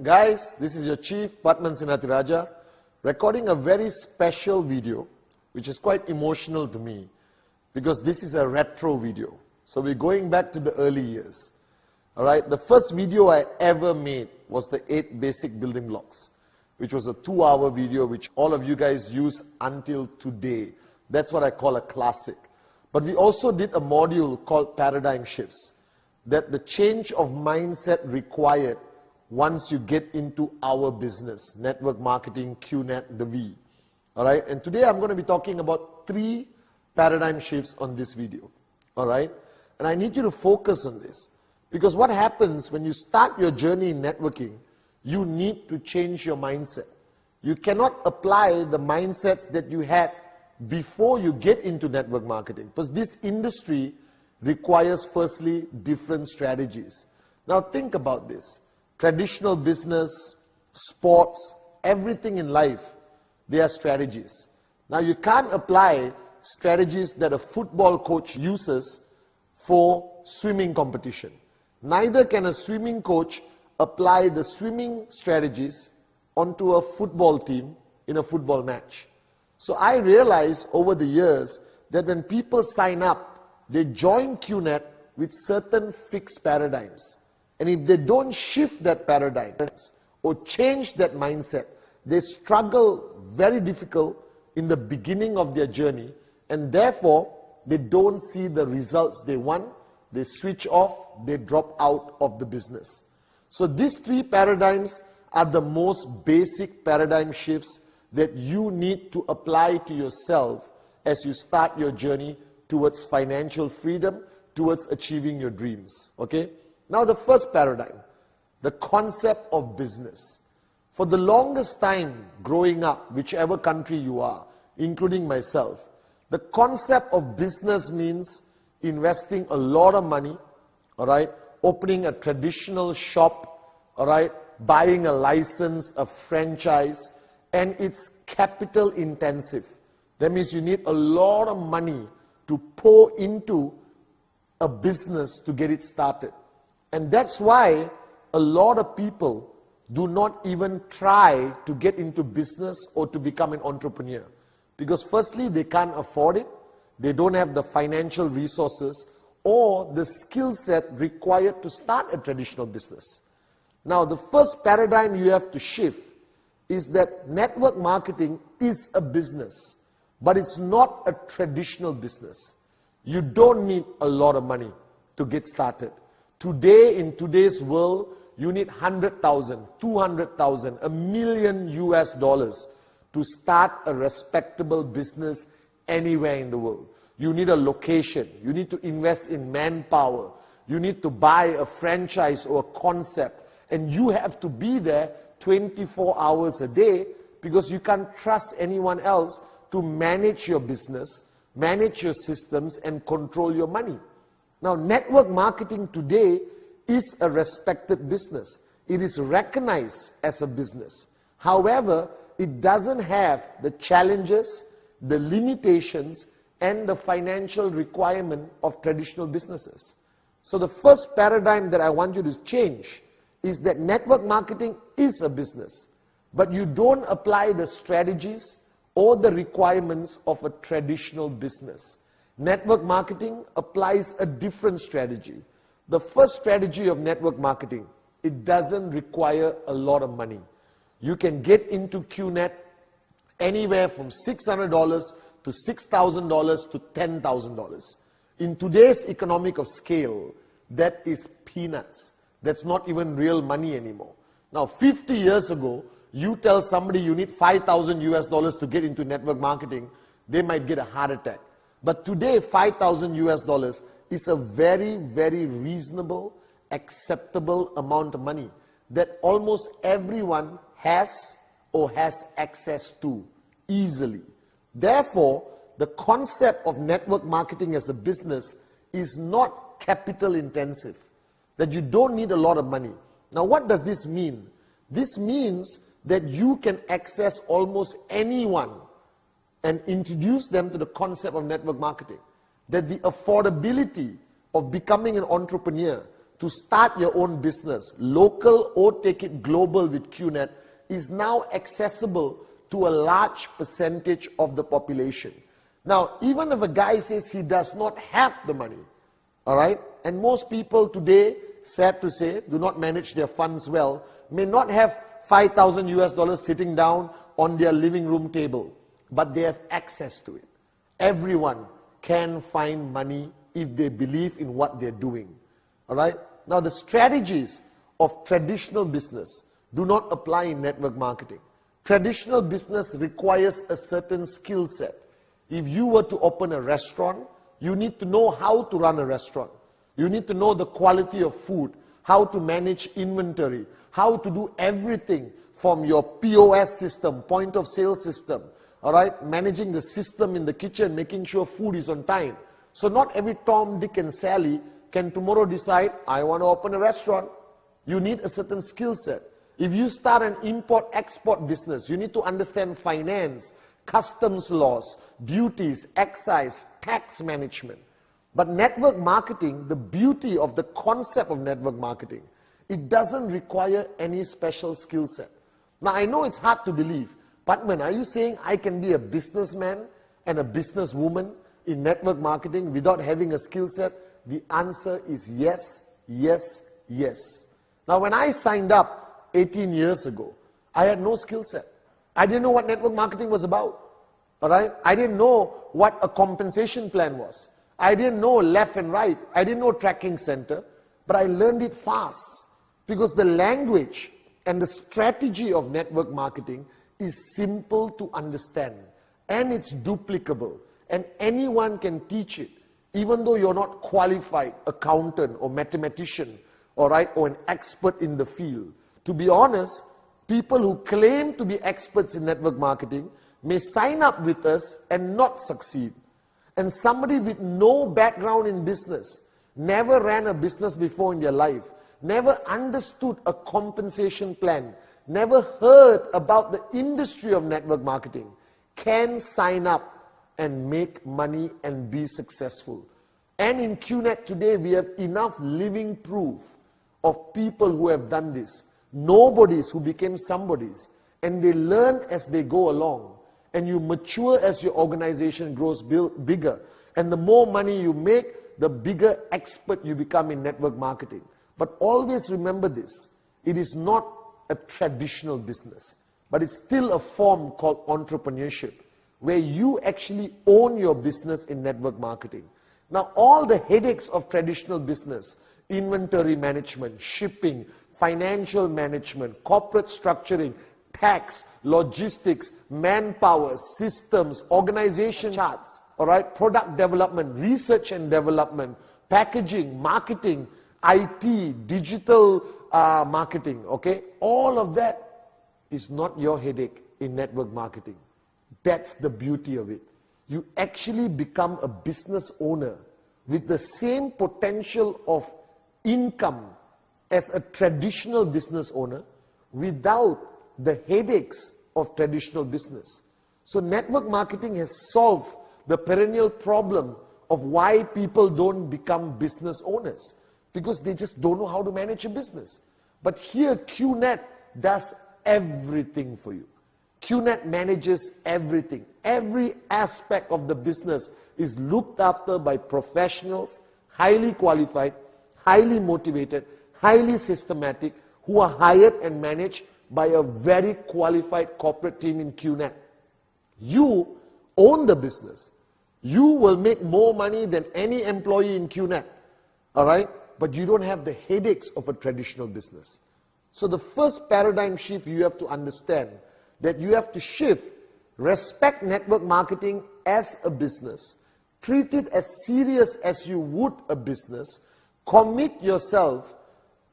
Guys, this is your Chief, Pathman Senathirajah, recording a very special video, which is quite emotional to me, because this is a retro video. So we're going back to the early years. Alright, the first video I ever made was the 8 basic building blocks, which was a 2-hour video, which all of you guys use until today. That's what I call a classic. But we also did a module called Paradigm Shifts, that the change of mindset required once you get into our business, network marketing, QNet, the V. Alright, and today I'm going to be talking about 3 paradigm shifts on this video. Alright, and I need you to focus on this, because what happens when you start your journey in networking, you need to change your mindset. You cannot apply the mindsets that you had before you get into network marketing, because this industry requires firstly different strategies. Now think about this. Traditional business, sports, everything in life, they are strategies. Now you can't apply strategies that a football coach uses for swimming competition. Neither can a swimming coach apply the swimming strategies onto a football team in a football match. So I realized over the years that when people sign up, they join QNet with certain fixed paradigms. And if they don't shift that paradigms or change that mindset, they struggle very difficult in the beginning of their journey, and therefore they don't see the results they want, they switch off, they drop out of the business. So these 3 paradigms are the most basic paradigm shifts that you need to apply to yourself as you start your journey towards financial freedom, towards achieving your dreams. Okay? Now the first paradigm, the concept of business. For the longest time growing up, whichever country you are, including myself, the concept of business means investing a lot of money, all right, opening a traditional shop, all right, buying a license, a franchise, and it's capital intensive. That means you need a lot of money to pour into a business to get it started. And that's why a lot of people do not even try to get into business or to become an entrepreneur. Because firstly, they can't afford it, they don't have the financial resources or the skill set required to start a traditional business. Now, the first paradigm you have to shift is that network marketing is a business, but it's not a traditional business. You don't need a lot of money to get started. Today, in today's world, you need 100,000, 200,000, $1 million to start a respectable business anywhere in the world. You need a location. You need to invest in manpower. You need to buy a franchise or a concept. And you have to be there 24 hours a day, because you can't trust anyone else to manage your business, manage your systems, and control your money. Now, network marketing today is a respected business. It is recognized as a business. However, it doesn't have the challenges, the limitations, and the financial requirement of traditional businesses. So the first paradigm that I want you to change is that network marketing is a business, but you don't apply the strategies or the requirements of a traditional business. Network marketing applies a different strategy. The first strategy of network marketing, it doesn't require a lot of money. You can get into QNet anywhere from $600 to $6,000 to $10,000. In today's economic of scale, that is peanuts. That's not even real money anymore. Now, 50 years ago, you tell somebody you need $5,000 to get into network marketing, they might get a heart attack. But today, $5,000 is a very, very reasonable, acceptable amount of money that almost everyone has or has access to easily. Therefore, the concept of network marketing as a business is not capital intensive, that you don't need a lot of money. Now, what does this mean? This means that you can access almost anyone and introduce them to the concept of network marketing. That the affordability of becoming an entrepreneur to start your own business, local or take it global with QNet, is now accessible to a large percentage of the population. Now, even if a guy says he does not have the money, all right, and most people today, sad to say, do not manage their funds well, may not have 5,000 US dollars sitting down on their living room table, but they have access to it. Everyone can find money if they believe in what they're doing. All right? Now, the strategies of traditional business do not apply in network marketing. Traditional business requires a certain skill set. If you were to open a restaurant, you need to know how to run a restaurant. You need to know the quality of food, how to manage inventory, how to do everything from your POS system, point of sale system, all right, managing the system in the kitchen, making sure food is on time. So not every Tom, Dick and Sally can tomorrow decide, I want to open a restaurant. You need a certain skill set. If you start an import-export business, you need to understand finance, customs laws, duties, excise, tax management. But network marketing, the beauty of the concept of network marketing, it doesn't require any special skill set. Now, I know it's hard to believe. Pathman, are you saying I can be a businessman and a businesswoman in network marketing without having a skill set? The answer is yes, yes, yes. Now, when I signed up 18 years ago, I had no skill set. I didn't know what network marketing was about. All right? I didn't know what a compensation plan was. I didn't know left and right. I didn't know tracking center. But I learned it fast because the language and the strategy of network marketing is simple to understand, and it's duplicable, and anyone can teach it, even though you're not qualified accountant or mathematician, all right, or an expert in the field. To be honest, people who claim to be experts in network marketing may sign up with us and not succeed. And somebody with no background in business, never ran a business before in their life, never understood a compensation plan, never heard about the industry of network marketing, can sign up and make money and be successful. And in QNet today, we have enough living proof of people who have done this. Nobodies who became somebodies. And they learn as they go along. And you mature as your organization grows bigger. And the more money you make, the bigger expert you become in network marketing. But always remember this. It is not a traditional business, but it's still a form called entrepreneurship, where you actually own your business in network marketing. Now, all the headaches of traditional business, inventory management, shipping, financial management, corporate structuring, tax, logistics, manpower, systems, organization charts, all right, product development, research and development, packaging, marketing, IT, digital marketing, okay? All of that is not your headache in network marketing. That's the beauty of it. You actually become a business owner with the same potential of income as a traditional business owner without the headaches of traditional business. So network marketing has solved the perennial problem of why people don't become business owners, because they just don't know how to manage a business. But here QNet does everything for you. QNet manages everything. Every aspect of the business is looked after by professionals, highly qualified, highly motivated, highly systematic, who are hired and managed by a very qualified corporate team in QNet. You own the business. You will make more money than any employee in QNet. All right? But you don't have the headaches of a traditional business. So the first paradigm shift you have to understand, that you have to shift, respect network marketing as a business, treat it as serious as you would a business, commit yourself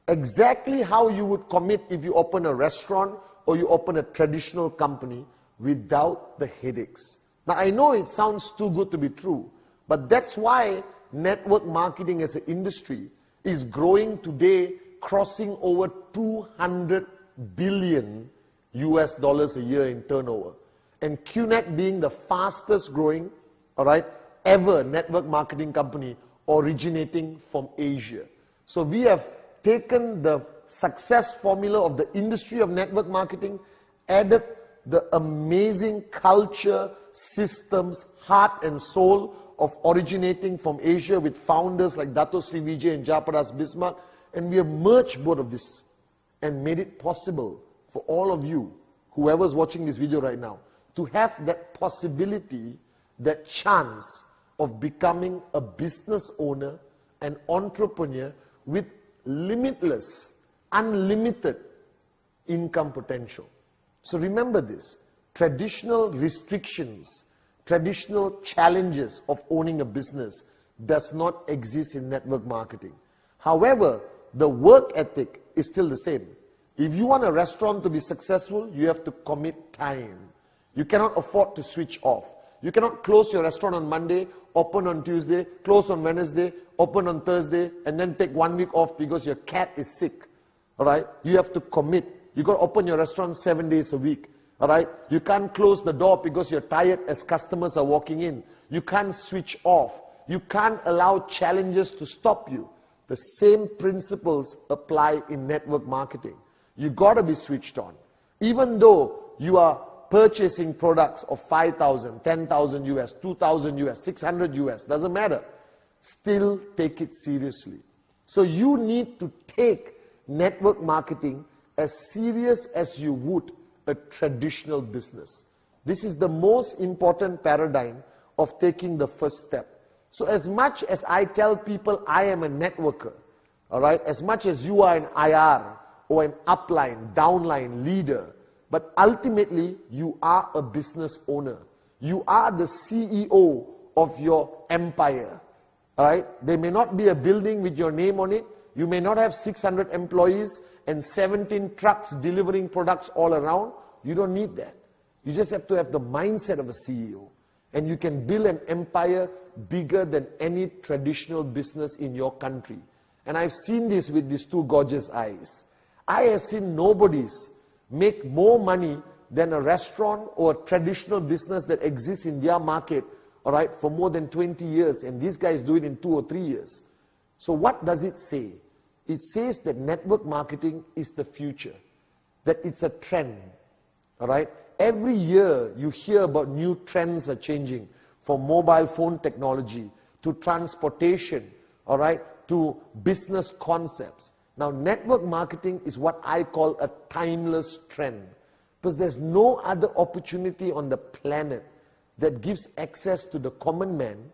exactly how you would commit if you open a restaurant or you open a traditional company without the headaches. Now, I know it sounds too good to be true, but that's why network marketing as an industry is growing today, crossing over 200 billion US dollars a year in turnover. And QNet being the fastest growing, all right, ever network marketing company originating from Asia. So we have taken the success formula of the industry of network marketing, added the amazing culture, systems, heart and soul of originating from Asia with founders like Dato Sri Vijay and Japadas Bismarck, and we have merged both of this and made it possible for all of you, whoever's watching this video right now, to have that possibility, that chance of becoming a business owner, an entrepreneur with limitless, unlimited income potential. So remember this, traditional restrictions, traditional challenges of owning a business does not exist in network marketing. However, the work ethic is still the same. If you want a restaurant to be successful, you have to commit time. You cannot afford to switch off. You cannot close your restaurant on Monday, open on Tuesday, close on Wednesday, open on Thursday, and then take 1 week off because your cat is sick. All right? You have to commit. You got to open your restaurant 7 days a week. All right? You can't close the door because you're tired as customers are walking in. You can't switch off. You can't allow challenges to stop you. The same principles apply in network marketing. You got to be switched on. Even though you are purchasing products of 5,000, 10,000 US, 2,000 US, 600 US, doesn't matter. Still take it seriously. So you need to take network marketing as serious as you would a traditional business. This is the most important paradigm of taking the first step. So as much as I tell people I am a networker, all right, as much as you are an IR or an upline, downline leader, but ultimately you are a business owner. You are the CEO of your empire. All right? There may not be a building with your name on it. You may not have 600 employees and 17 trucks delivering products all around. You don't need that. You just have to have the mindset of a CEO. And you can build an empire bigger than any traditional business in your country. And I've seen this with these two gorgeous eyes. I have seen nobodies make more money than a restaurant or a traditional business that exists in their market, all right, for more than 20 years. And these guys do it in 2 or 3 years. So what does it say? It says that network marketing is the future, that it's a trend, all right? Every year you hear about new trends are changing, from mobile phone technology to transportation, all right, to business concepts. Now, network marketing is what I call a timeless trend, because there's no other opportunity on the planet that gives access to the common man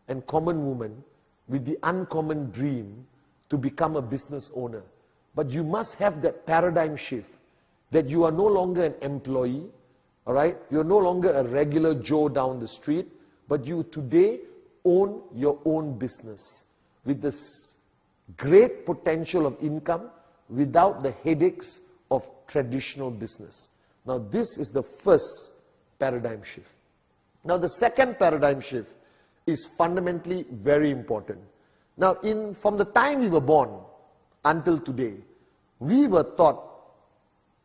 and common woman with the uncommon dream to become a business owner. But you must have that paradigm shift, that you are no longer an employee, all right? You're no longer a regular Joe down the street, but you today own your own business with this great potential of income without the headaches of traditional business. Now, this is the first paradigm shift. Now, the second paradigm shift is fundamentally very important. Now, from the time we were born until today, we were taught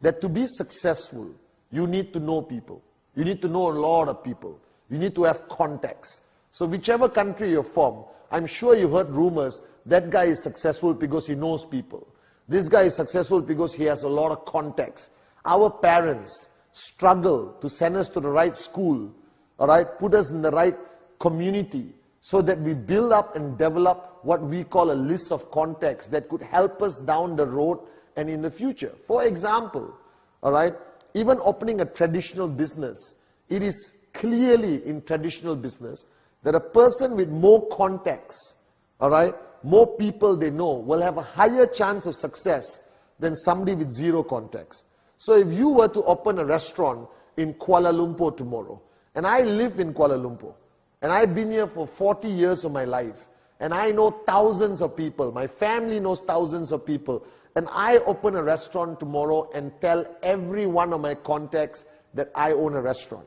that to be successful, you need to know people. You need to know a lot of people. You need to have contacts. So whichever country you're from, I'm sure you heard rumors, that guy is successful because he knows people. This guy is successful because he has a lot of contacts. Our parents struggle to send us to the right school, all right, put us in the right community, so that we build up and develop what we call a list of contacts that could help us down the road and in the future. For example, all right, even opening a traditional business, it is clearly in traditional business that a person with more contacts, all right, more people they know, will have a higher chance of success than somebody with zero contacts. So if you were to open a restaurant in Kuala Lumpur tomorrow, and I live in Kuala Lumpur, and I've been here for 40 years of my life, and I know thousands of people, my family knows thousands of people, and I open a restaurant tomorrow and tell every one of my contacts that I own a restaurant.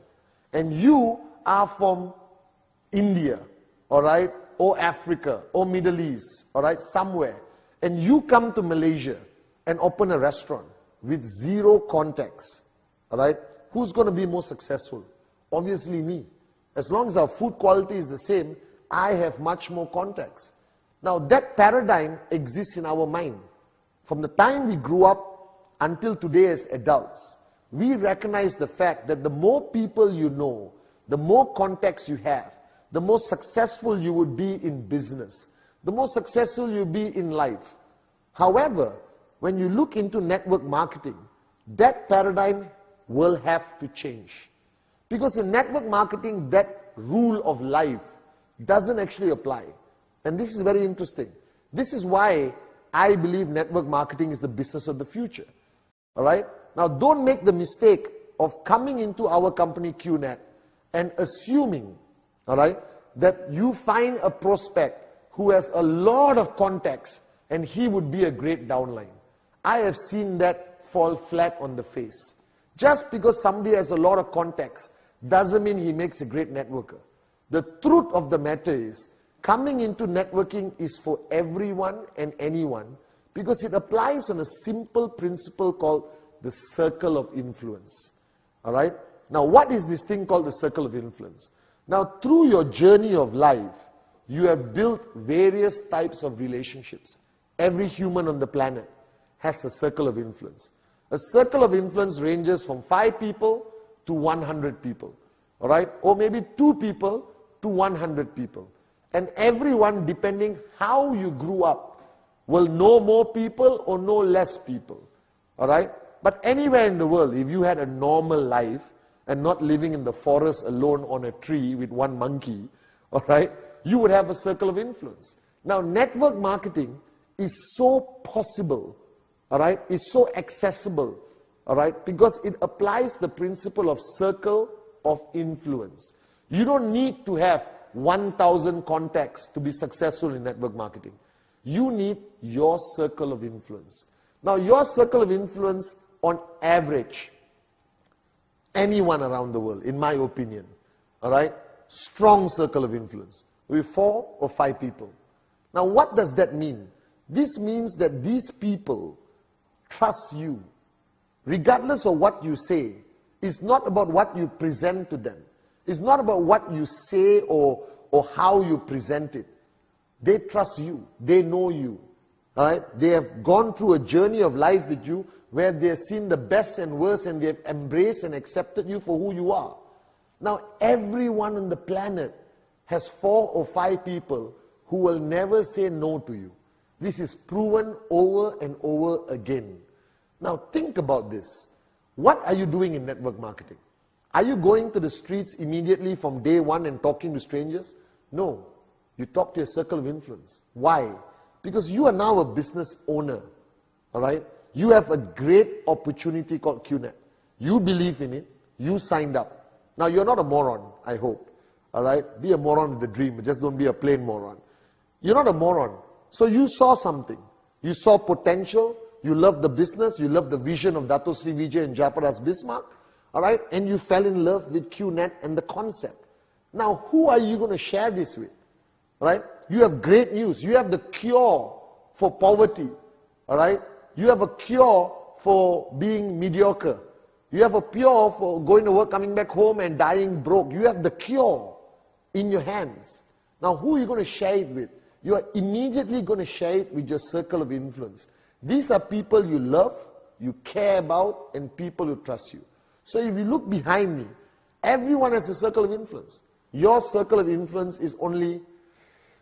And you are from India, all right, or Africa, or Middle East, all right, somewhere, and you come to Malaysia and open a restaurant with zero contacts, all right, who's going to be more successful? Obviously me. As long as our food quality is the same, I have much more contacts. Now that paradigm exists in our mind. from the time we grew up until today as adults, we recognize the fact that the more people you know, the more contacts you have, the more successful you would be in business, the more successful you'll be in life. However, when you look into network marketing, that paradigm will have to change. Because in network marketing, that rule of life doesn't actually apply. And this is very interesting. This is why I believe network marketing is the business of the future. All right? Now, don't make the mistake of coming into our company QNet and assuming, all right, that you find a prospect who has a lot of contacts and he would be a great downline. I have seen that fall flat on the face. Just because somebody has a lot of contacts doesn't mean he makes a great networker. The truth of the matter is, coming into networking is for everyone and anyone because it applies on a simple principle called the circle of influence. All right? Now, what is this thing called the circle of influence? Now, through your journey of life, you have built various types of relationships. Every human on the planet has a circle of influence. A circle of influence ranges from 5 people to 100 people. All right? Or maybe 2 people to 100 people. And everyone, depending how you grew up, will know more people or know less people. All right? But anywhere in the world, if you had a normal life and not living in the forest alone on a tree with one monkey, all right, you would have a circle of influence. Now, network marketing is so possible, all right, is so accessible, all right, because it applies the principle of circle of influence. You don't need to have 1,000 contacts to be successful in network marketing. You need your circle of influence. Now, your circle of influence, on average, anyone around the world, in my opinion, all right, strong circle of influence, with 4 or 5 people. Now, what does that mean? This means that these people trust you, regardless of what you say. It's not about what you present to them. It's not about what you say or how you present it. They trust you. They know you. All right? They have gone through a journey of life with you where they have seen the best and worst and they have embraced and accepted you for who you are. Now, everyone on the planet has 4 or 5 people who will never say no to you. This is proven over and over again. Now, think about this. What are you doing in network marketing? Are you going to the streets immediately from day one and talking to strangers? No. You talk to your circle of influence. Why? Because you are now a business owner. All right? You have a great opportunity called QNet. You believe in it. You signed up. Now, you're not a moron, I hope. All right? Be a moron with a dream, but just don't be a plain moron. You're not a moron. So you saw something. You saw potential. You love the business. You love the vision of Dato Sri Vijay and Jayaprakash Bismarck. All right? And you fell in love with QNet and the concept. Now, who are you going to share this with? All right? You have great news. You have the cure for poverty. All right? You have a cure for being mediocre. You have a cure for going to work, coming back home and dying broke. You have the cure in your hands. Now, who are you going to share it with? You are immediately going to share it with your circle of influence. These are people you love, you care about, and people who trust you. So if you look behind me, everyone has a circle of influence. Your circle of influence is only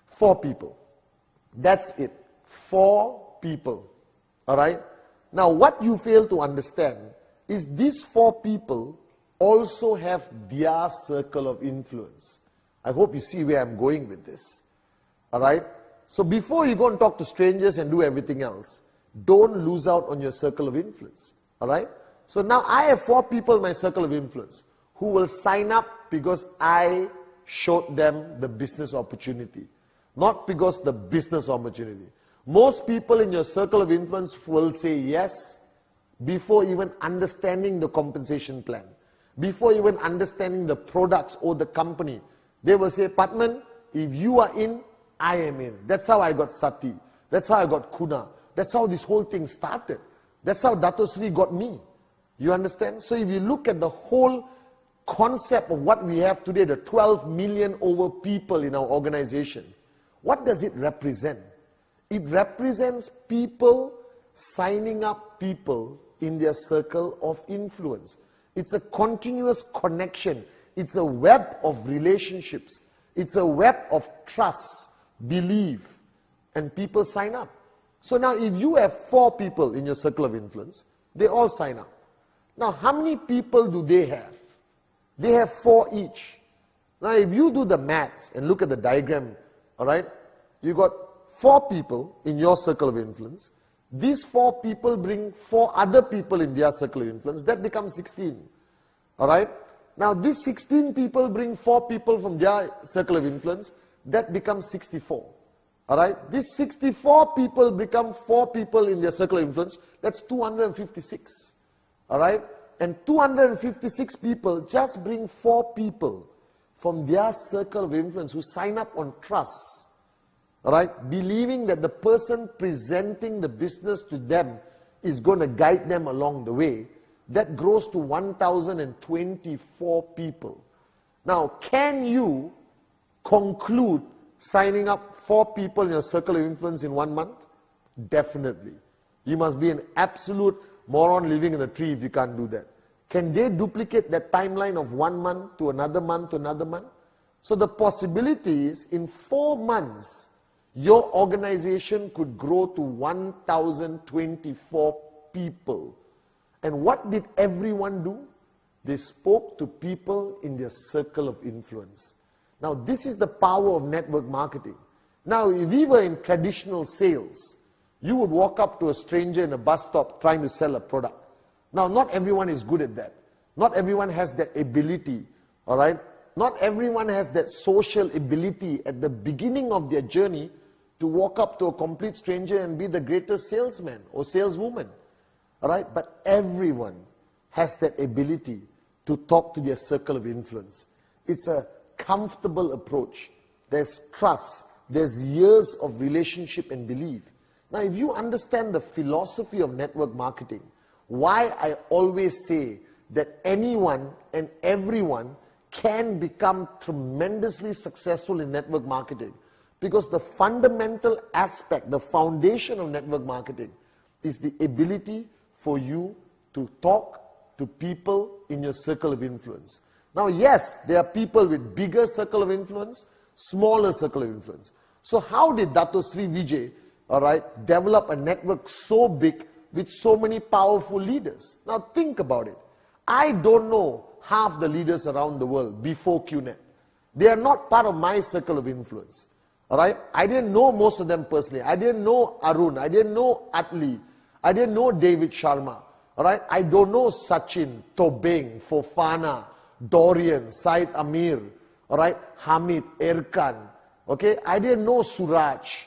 4 people. That's it. 4 people. All right? Now, what you fail to understand is these 4 people also have their circle of influence. I hope you see where I'm going with this. All right? So before you go and talk to strangers and do everything else, don't lose out on your circle of influence. All right? So now I have 4 people in my circle of influence who will sign up because I showed them the business opportunity, not because the business opportunity. Most people in your circle of influence will say yes before even understanding the compensation plan, before even understanding the products or the company. They will say, Pathman, if you are in, I am in. That's how I got Sati. That's how I got Kuna. That's how this whole thing started. That's how Dato Sri got me. You understand? So if you look at the whole concept of what we have today, the 12 million over people in our organization, what does it represent? It represents people signing up people in their circle of influence. It's a continuous connection. It's a web of relationships. It's a web of trust, belief, and people sign up. So now if you have 4 people in your circle of influence, they all sign up. Now how many people do they have? They have 4 each. Now if you do the maths and look at the diagram, all right, you got 4 people in your circle of influence. These 4 people bring 4 other people in their circle of influence. That becomes 16. All right? Now, these 16 people bring 4 people from their circle of influence. That becomes 64. All right? These 64 people become 4 people in their circle of influence. That's 256. All right? And 256 people just bring 4 people from their circle of influence who sign up on trust. All right? Believing that the person presenting the business to them is going to guide them along the way. That grows to 1,024 people. Now, can you conclude signing up 4 people in your circle of influence in 1 month? Definitely. You must be an absolute moron living in a tree if you can't do that. Can they duplicate that timeline of 1 month to another month to another month? So the possibility is in 4 months, your organization could grow to 1,024 people. And what did everyone do? They spoke to people in their circle of influence. Now, this is the power of network marketing. Now, if we were in traditional sales, you would walk up to a stranger in a bus stop trying to sell a product. Now, not everyone is good at that. Not everyone has that ability, all right? Not everyone has that social ability at the beginning of their journey to walk up to a complete stranger and be the greatest salesman or saleswoman. All right? But everyone has that ability to talk to their circle of influence. It's a comfortable approach. There's trust. There's years of relationship and belief. Now, if you understand the philosophy of network marketing, why I always say that anyone and everyone can become tremendously successful in network marketing, because the fundamental aspect, the foundation of network marketing is the ability for you to talk to people in your circle of influence. Now, yes, there are people with bigger circle of influence, smaller circle of influence. So how did Dato Sri Vijay, all right, develop a network so big with so many powerful leaders? Now think about it. I don't know half the leaders around the world before QNet. They are not part of my circle of influence. All right? I didn't know most of them personally. I didn't know Arun. I didn't know Atli. I didn't know David Sharma. All right? I don't know Sachin, Tobing, Fofana, Dorian, Said Amir, all right? Hamid, Erkan. Okay? I didn't know Suraj.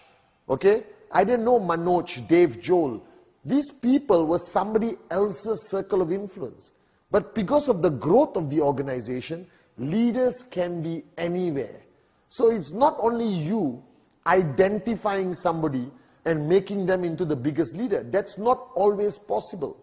Okay? I didn't know Manoj, Dave Joel. These people were somebody else's circle of influence. But because of the growth of the organization, leaders can be anywhere. So it's not only you identifying somebody and making them into the biggest leader. That's not always possible.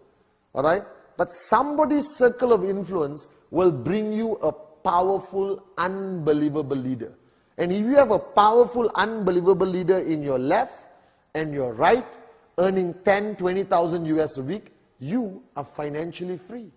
All right? But somebody's circle of influence will bring you a powerful, unbelievable leader. And if you have a powerful, unbelievable leader in your left and your right, earning 10, 20,000 US a week, you are financially free.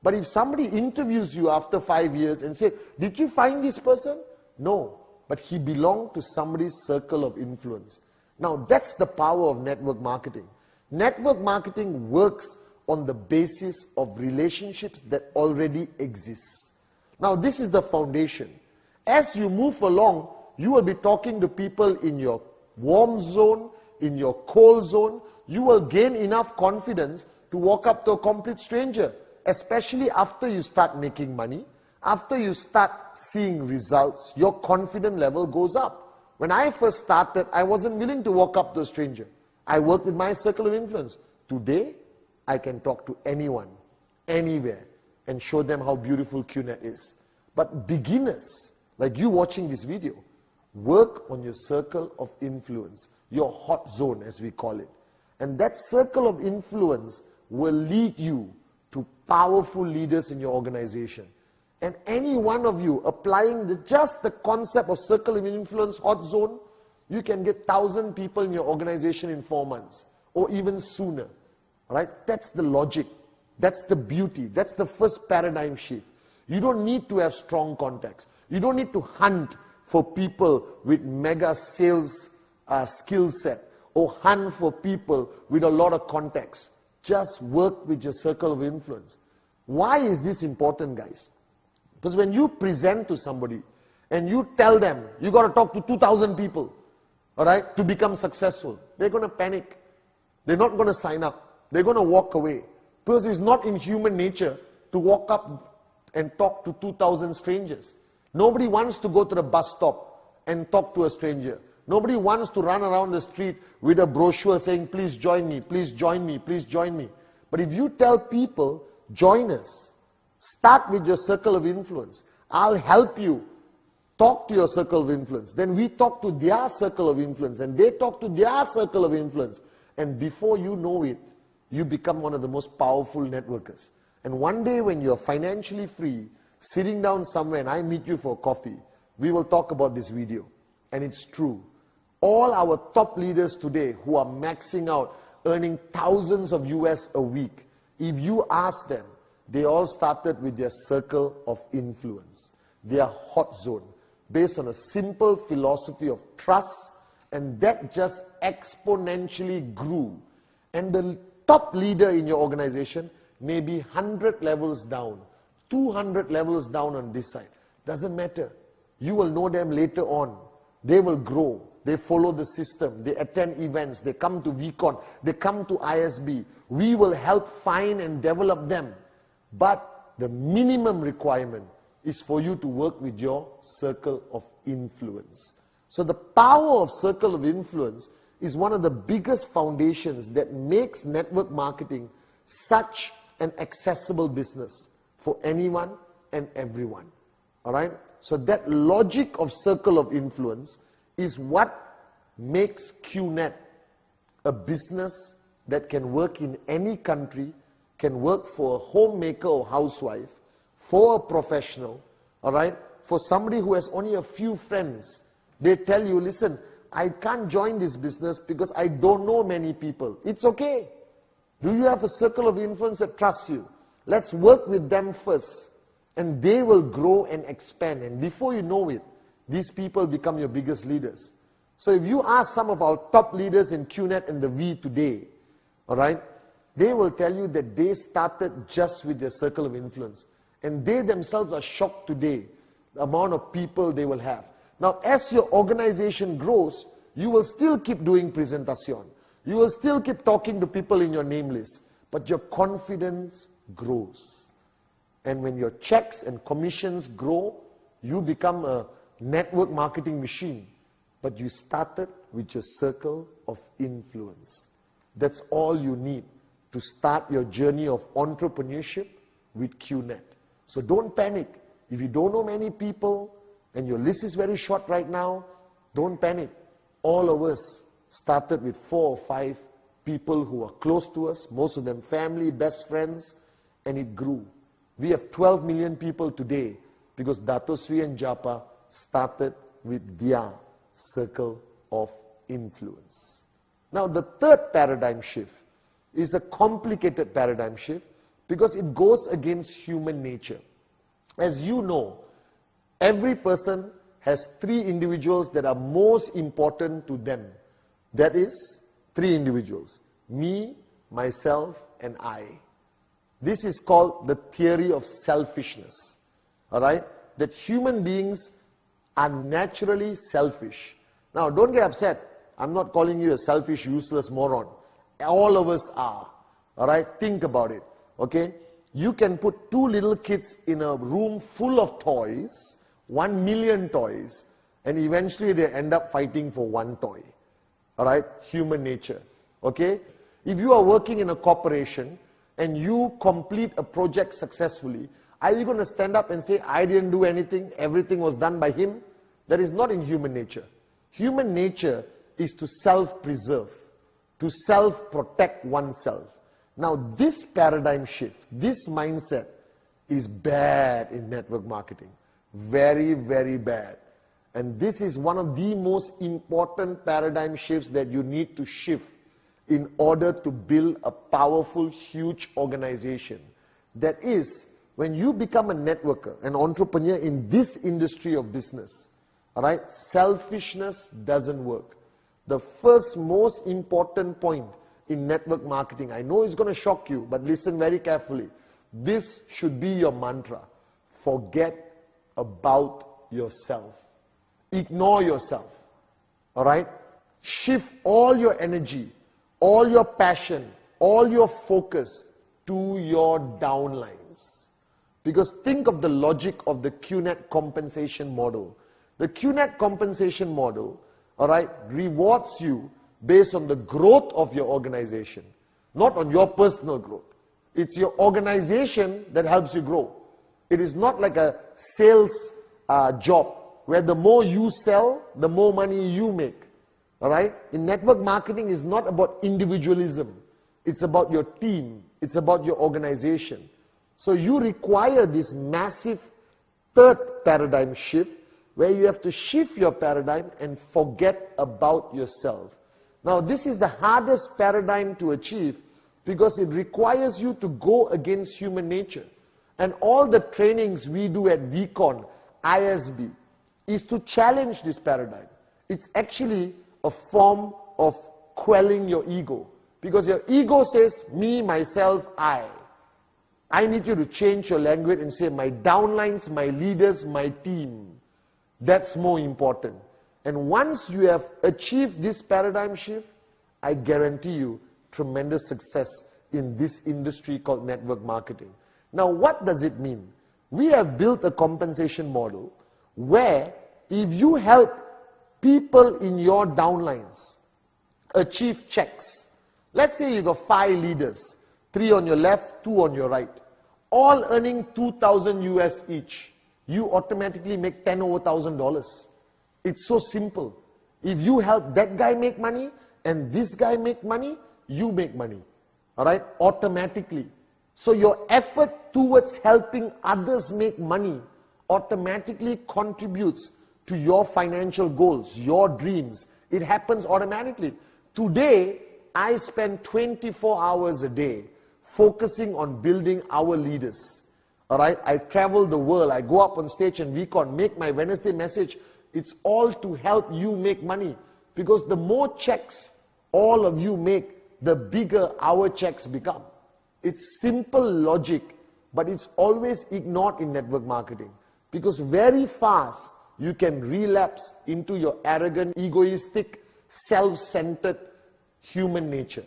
But if somebody interviews you after 5 years and says, did you find this person? No, but he belonged to somebody's circle of influence. Now that's the power of network marketing. Network marketing works on the basis of relationships that already exist. Now this is the foundation. As you move along, you will be talking to people in your warm zone, in your cold zone. You will gain enough confidence to walk up to a complete stranger, especially after you start making money, after you start seeing results, your confidence level goes up. When I first started, I wasn't willing to walk up to a stranger. I worked with my circle of influence. Today, I can talk to anyone, anywhere, and show them how beautiful QNet is. But beginners, like you watching this video, work on your circle of influence, your hot zone as we call it. And that circle of influence will lead you to powerful leaders in your organization. And any one of you applying just the concept of circle of influence, hot zone, you can get 1,000 people in your organization in 4 months. or even sooner. Right? That's the logic. That's the beauty. That's the first paradigm shift. You don't need to have strong contacts. You don't need to hunt for people with mega sales skill set, or hunt for people with a lot of contacts. Just work with your circle of influence. Why is this important, guys? Because when you present to somebody and you tell them you got to talk to 2,000 people, all right, to become successful, they're going to panic. They're not going to sign up. They're going to walk away. Because it's not in human nature to walk up and talk to 2,000 strangers. Nobody wants to go to the bus stop and talk to a stranger. Nobody wants to run around the street with a brochure saying, please join me, please join me, please join me. But if you tell people, join us, start with your circle of influence. I'll help you. Talk to your circle of influence. Then we talk to their circle of influence, and they talk to their circle of influence. And before you know it, you become one of the most powerful networkers. And one day when you're financially free, sitting down somewhere and I meet you for coffee, we will talk about this video. And it's true. All our top leaders today who are maxing out, earning thousands of US a week, if you ask them, they all started with their circle of influence, their hot zone, based on a simple philosophy of trust, and that just exponentially grew. And the top leader in your organization may be 100 levels down, 200 levels down on this side. Doesn't matter. You will know them later on. They will grow. They follow the system. They attend events. They come to VCon. They come to ISB. We will help find and develop them. But the minimum requirement is for you to work with your circle of influence. So the power of circle of influence is one of the biggest foundations that makes network marketing such an accessible business for anyone and everyone. All right? So that logic of circle of influence is what makes QNet a business that can work in any country, can work for a homemaker or housewife, for a professional, all right? For somebody who has only a few friends. They tell you, listen, I can't join this business because I don't know many people. It's okay. Do you have a circle of influence that trusts you? Let's work with them first. And they will grow and expand. And before you know it, these people become your biggest leaders. So if you ask some of our top leaders in QNet and the V today, all right, they will tell you that they started just with their circle of influence. And they themselves are shocked today, the amount of people they will have. Now, as your organization grows, you will still keep doing presentation. You will still keep talking to people in your name list. But your confidence grows. And when your checks and commissions grow, you become a network marketing machine. But you started with your circle of influence. That's all you need to start your journey of entrepreneurship with QNet. So don't panic. If you don't know many people and your list is very short right now, don't panic. All of us started with 4 or 5 people who are close to us, most of them family, best friends, and it grew. We have 12 million people today because Dato Sri and Japa started with their circle of influence. Now, the third paradigm shift is a complicated paradigm shift because it goes against human nature. As you know, every person has 3 individuals that are most important to them. That is 3 individuals: me, myself, and I. This is called the theory of selfishness. All right? That human beings are naturally selfish. Now, don't get upset. I'm not calling you a selfish, useless moron. All of us are. All right? Think about it. Okay? You can put 2 little kids in a room full of toys, 1 million toys, and eventually they end up fighting for 1 toy. All right? Human nature. Okay? If you are working in a corporation and you complete a project successfully, are you going to stand up and say, I didn't do anything, everything was done by him? That is not in human nature. Human nature is to self-preserve, to self-protect oneself. Now, this paradigm shift, this mindset is bad in network marketing. Very, very bad. And this is one of the most important paradigm shifts that you need to shift in order to build a powerful, huge organization. That is, when you become a networker, an entrepreneur in this industry of business, all right, selfishness doesn't work. The first most important point in network marketing, I know it's going to shock you, but listen very carefully. This should be your mantra. Forget about yourself. Ignore yourself. All right? Shift all your energy, all your passion, all your focus to your downlines. Because think of the logic of the QNET compensation model. The QNET compensation model, all right, rewards you based on the growth of your organization, not on your personal growth. It's your organization that helps you grow. It is not like a sales job where the more you sell, the more money you make. All right? In network marketing, it's not about individualism. It's about your team. It's about your organization. So you require this massive third paradigm shift where you have to shift your paradigm and forget about yourself. Now, this is the hardest paradigm to achieve because it requires you to go against human nature. And all the trainings we do at VCon, ISB, is to challenge this paradigm. It's actually a form of quelling your ego. Because your ego says, me, myself, I. I need you to change your language and say, my downlines, my leaders, my team. That's more important. And once you have achieved this paradigm shift, I guarantee you tremendous success in this industry called network marketing. Now, what does it mean? We have built a compensation model where if you help people in your downlines achieve checks, let's say you got 5 leaders, 3 on your left, 2 on your right, all earning 2,000 US each, you automatically make $10 over $1,000. It's so simple. If you help that guy make money and this guy make money, you make money. All right? Automatically. So your effort towards helping others make money automatically contributes to your financial goals, your dreams. It happens automatically. Today, I spend 24 hours a day focusing on building our leaders. All right? I travel the world. I go up on stage and VCon, make my Wednesday message. It's all to help you make money. Because the more checks all of you make, the bigger our checks become. It's simple logic, but it's always ignored in network marketing. Because very fast, you can relapse into your arrogant, egoistic, self-centered human nature.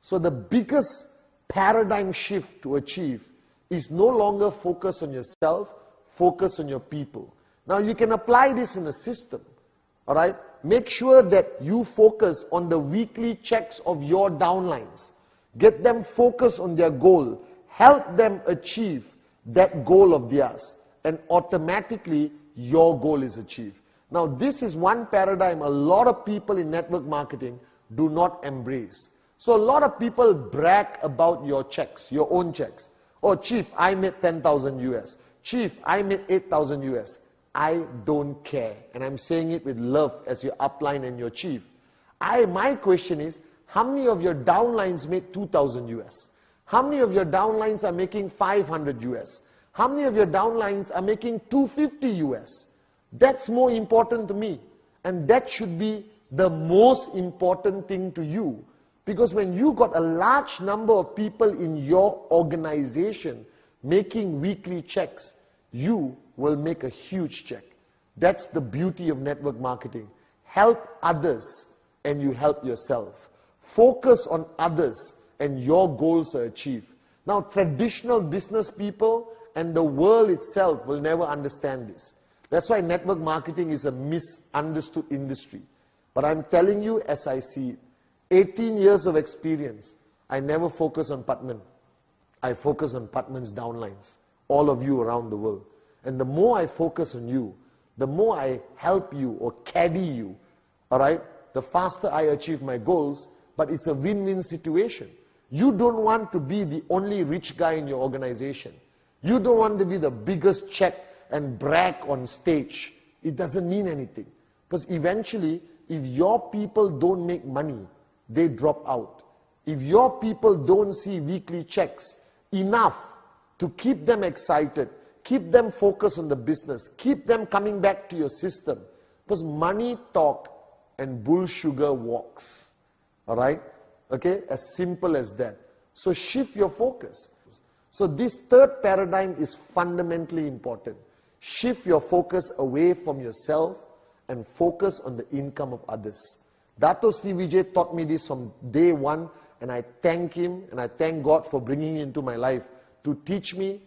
So the biggest paradigm shift to achieve is no longer focus on yourself, focus on your people. Now you can apply this in a system, all right? Make sure that you focus on the weekly checks of your downlines. Get them focused on their goal. Help them achieve that goal of theirs. And automatically, your goal is achieved. Now, this is one paradigm a lot of people in network marketing do not embrace. So a lot of people brag about your checks, your own checks. Oh, Chief, I made 10,000 US. Chief, I made 8,000 US. I don't care. And I'm saying it with love as your upline and your chief. My question is, how many of your downlines made 2,000 US? How many of your downlines are making 500 US? How many of your downlines are making 250 US? That's more important to me. And that should be the most important thing to you. Because when you got a large number of people in your organization making weekly checks, you will make a huge check. That's the beauty of network marketing. Help others and you help yourself. Focus on others and your goals are achieved. Now, traditional business people and the world itself will never understand this. That's why network marketing is a misunderstood industry. But I'm telling you as I see it, 18 years of experience, I never focus on Pathman. I focus on Pathman's downlines, all of you around the world. And the more I focus on you, the more I help you or caddy you, all right, the faster I achieve my goals, but it's a win-win situation. You don't want to be the only rich guy in your organization. You don't want to be the biggest check and brag on stage. It doesn't mean anything. Because eventually, if your people don't make money, they drop out. If your people don't see weekly checks enough to keep them excited, keep them focused on the business, keep them coming back to your system, because money talk and bull sugar walks. All right? Okay? As simple as that. So shift your focus. So this third paradigm is fundamentally important. Shift your focus away from yourself and focus on the income of others. Dato Sri Vijay taught me this from day one, and I thank him and I thank God for bringing him into my life to teach me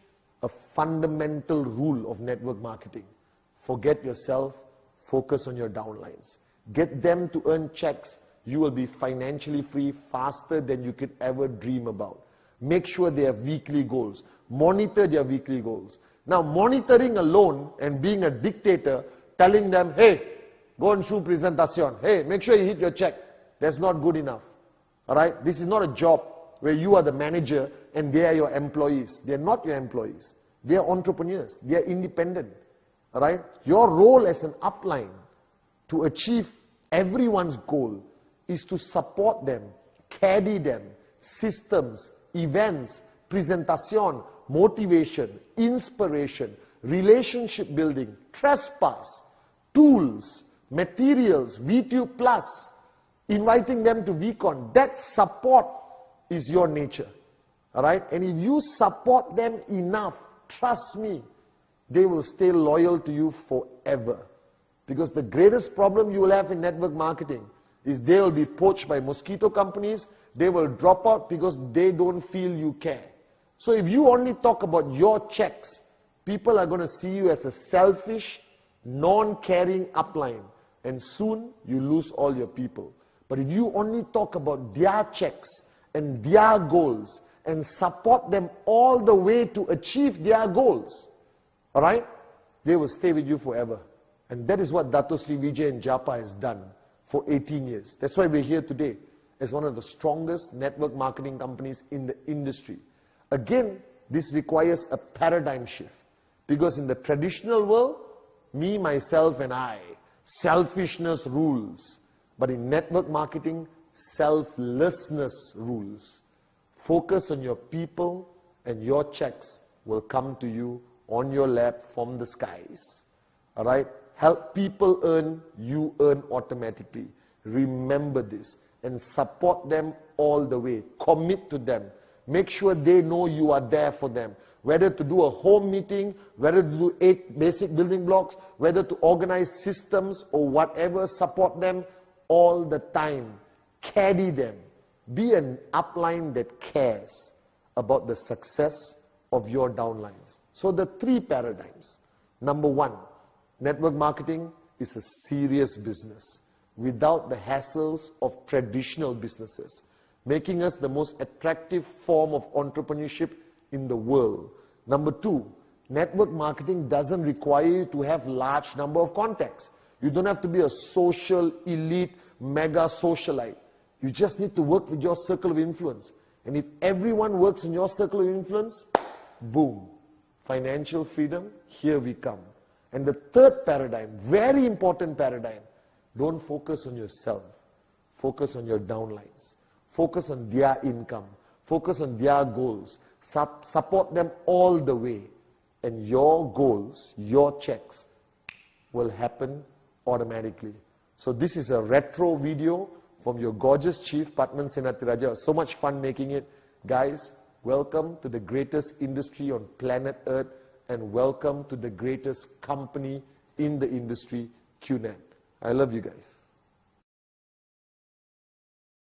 a fundamental rule of network marketing. Forget yourself, focus on your downlines. Get them to earn checks. You will be financially free faster than you could ever dream about. Make sure they have weekly goals. Monitor their weekly goals. Now, monitoring alone and being a dictator, telling them, hey, go and shoot presentation. Hey, make sure you hit your check. That's not good enough. All right? This is not a job where you are the manager and they are your employees. They are not your employees. They are entrepreneurs. They are independent. All right? Your role as an upline to achieve everyone's goal is to support them, caddy them, systems, events, presentation, motivation, inspiration, relationship building, trespass, tools, materials, V2 plus, inviting them to VCon. That support is your nature. All right? And if you support them enough, trust me, they will stay loyal to you forever. Because the greatest problem you will have in network marketing is they will be poached by mosquito companies. They will drop out because they don't feel you care. So if you only talk about your checks, people are going to see you as a selfish, non-caring upline. And soon you lose all your people. But if you only talk about their checks and their goals and support them all the way to achieve their goals, all right, they will stay with you forever. And that is what Dato Sri Vijay and Japa has done for 18 years. That's why we're here today as one of the strongest network marketing companies in the industry. Again, this requires a paradigm shift. Because in the traditional world, me, myself, and I, selfishness rules. But in network marketing, selflessness rules. Focus on your people and your checks will come to you on your lap from the skies. All right? Help people earn, you earn automatically. Remember this and support them all the way. Commit to them. Make sure they know you are there for them. Whether to do a home meeting, whether to do 8 basic building blocks, whether to organize systems or whatever, support them all the time. Caddy them. Be an upline that cares about the success of your downlines. So the 3 paradigms. Number 1, network marketing is a serious business without the hassles of traditional businesses, making us the most attractive form of entrepreneurship in the world. Number 2, network marketing doesn't require you to have large number of contacts. You don't have to be a social, elite, mega socialite. You just need to work with your circle of influence. And if everyone works in your circle of influence, boom, financial freedom, here we come. And the third paradigm, very important paradigm, don't focus on yourself. Focus on your downlines. Focus on their income. Focus on their goals. Support them all the way. And your goals, your checks, will happen automatically. So this is a retro video from your gorgeous chief, Pathman Senathirajah. So much fun making it. Guys, welcome to the greatest industry on planet Earth, and welcome to the greatest company in the industry, QNet. I love you guys.